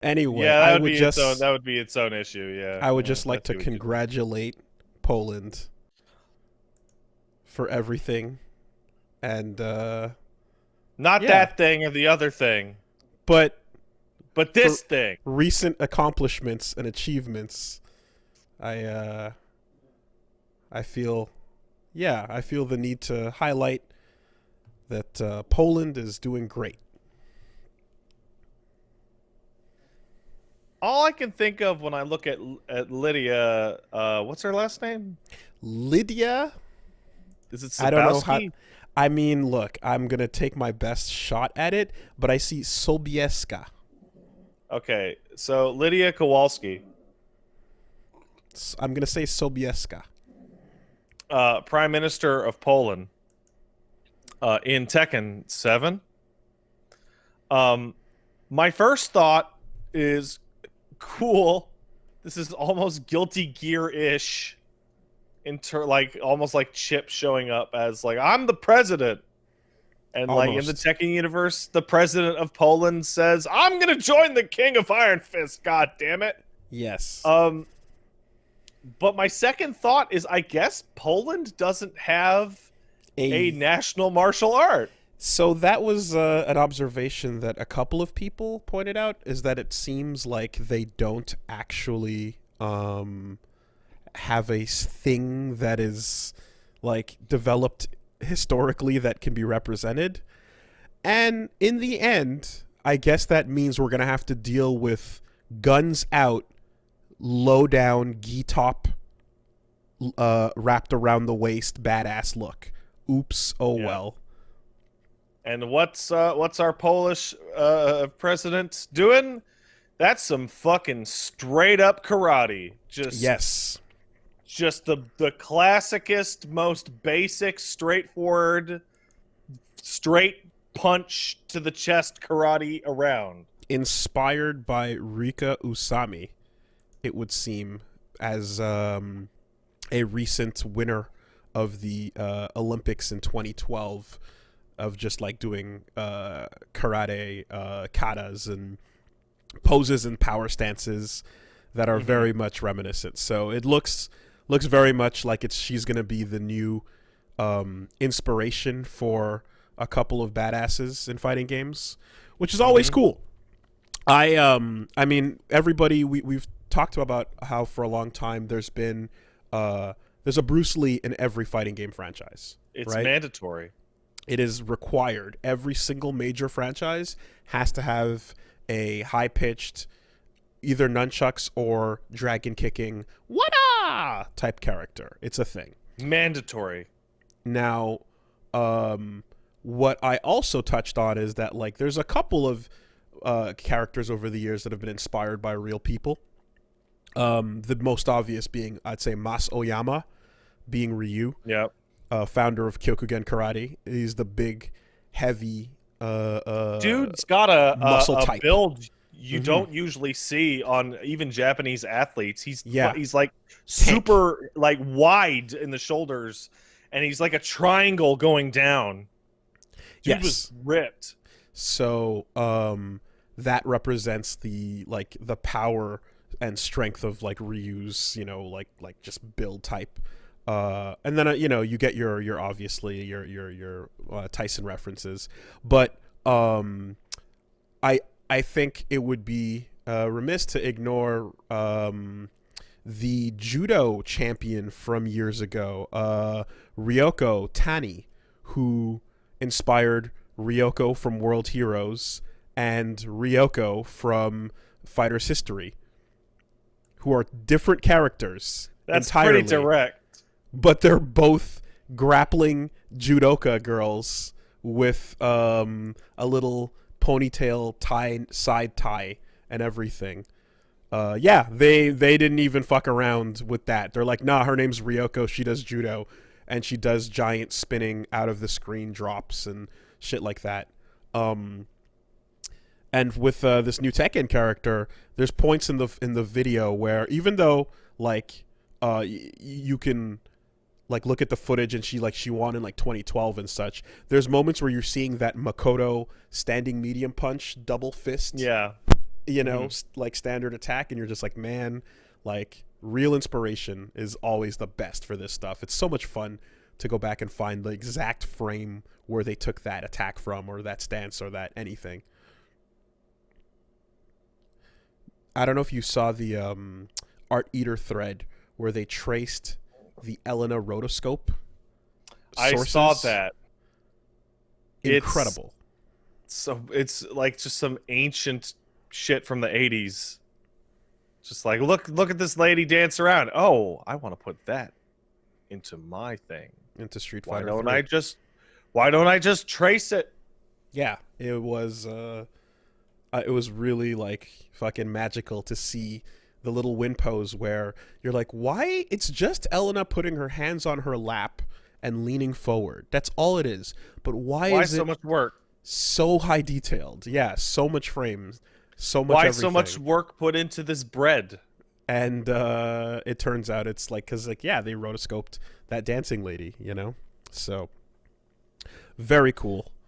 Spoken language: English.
Anyway, Yeah, that would be its own issue. Yeah, I would yeah, just like I to see what you. congratulate Poland for everything, and Not yeah, that thing or the other thing, but but for this thing. recent accomplishments and achievements, I I feel I feel the need to highlight that Poland is doing great. All I can think of when I look at Lydia, what's her last name? Lydia, Is it I don't know how. Sabowski? I mean, look, I'm gonna take my best shot at it, but I see Sobieska. Okay, so Lydia Kowalski, I'm gonna say Sobieska. Prime Minister of Poland, in Tekken 7. Um, my first thought is cool. This is almost Guilty Gear-ish, like almost like Chip showing up as like I'm the president, and like in the Almost. Tekken universe, the president of Poland says, "I'm gonna join the King of Iron Fist." God damn it. Yes. Um, but my second thought is, I guess Poland doesn't have a A national martial art. So that was an observation that a couple of people pointed out, is that it seems like they don't actually have a thing that is like developed historically that can be represented. And in the end, I guess that means we're going to have to deal with guns out, low down, gi top, wrapped around the waist, badass look. Oops, oh Yeah. well. And what's our Polish president doing? That's some fucking straight up karate. Yes. Just the classicest, most basic, straightforward, straight punch to the chest karate around. Inspired by Rika Usami, it would seem, as a recent winner of the Olympics in 2012, of just like doing karate katas and poses and power stances that are very much reminiscent. So it looks very much like she's gonna be the new inspiration for a couple of badasses in fighting games, which is always cool. I mean, everybody, we've talked about how for a long time there's been there's a Bruce Lee in every fighting game franchise. It's right? mandatory. It is required. Every single major franchise has to have a high pitched, either nunchucks or dragon kicking, what type character. It's a thing. Mandatory. Now, what I also touched on is that like there's a couple of characters over the years that have been inspired by real people. The most obvious being, I'd say, Mas Oyama, being Ryu. Yep. Founder of Kyokugen Karate. He's the big, heavy, dude's got a muscle a type build you don't usually see on even Japanese athletes. He's like super like wide in the shoulders, and he's like a triangle going down. Dude was ripped. So that represents the power and strength of like Ryu's, like just build type. And then you get your obviously your Tyson references, but I think it would be remiss to ignore the judo champion from years ago, Ryoko Tani, who inspired Ryoko from World Heroes and Ryoko from Fighter's History, who are different characters. That's entirely. Pretty direct. But they're both grappling judoka girls with a little ponytail side tie and everything. They didn't even fuck around with that. They're like, nah, her name's Ryoko, she does judo, and she does giant spinning out of the screen drops and shit like that. And with this new Tekken character, there's points in the video where even though like you can like look at the footage and she won in like 2012 and such, there's moments where you're seeing that Makoto standing medium punch double fist. Yeah. you know, like standard attack, and you're just like, man, like real inspiration is always the best for this stuff. It's so much fun to go back and find the exact frame where they took that attack from, or that stance, or that anything. I don't know if you saw the Art Eater thread where they traced the Elena rotoscope I sources. saw that. Incredible. So it's like just some ancient shit from the 80s. Just like, look at this lady dance around. Oh, I want to put that into my thing. Into Street Why Fighter don't 3. why don't I just trace it? Yeah, it was really like fucking magical to see the little win pose where you're like, why? It's just Elena putting her hands on her lap and leaning forward. That's all it is. But why is so it much work? so high detailed? Yeah, so much frames, so much Why everything. so much work put into this bread? And it turns out it's like, because like, yeah, they rotoscoped that dancing lady, you know? So very cool.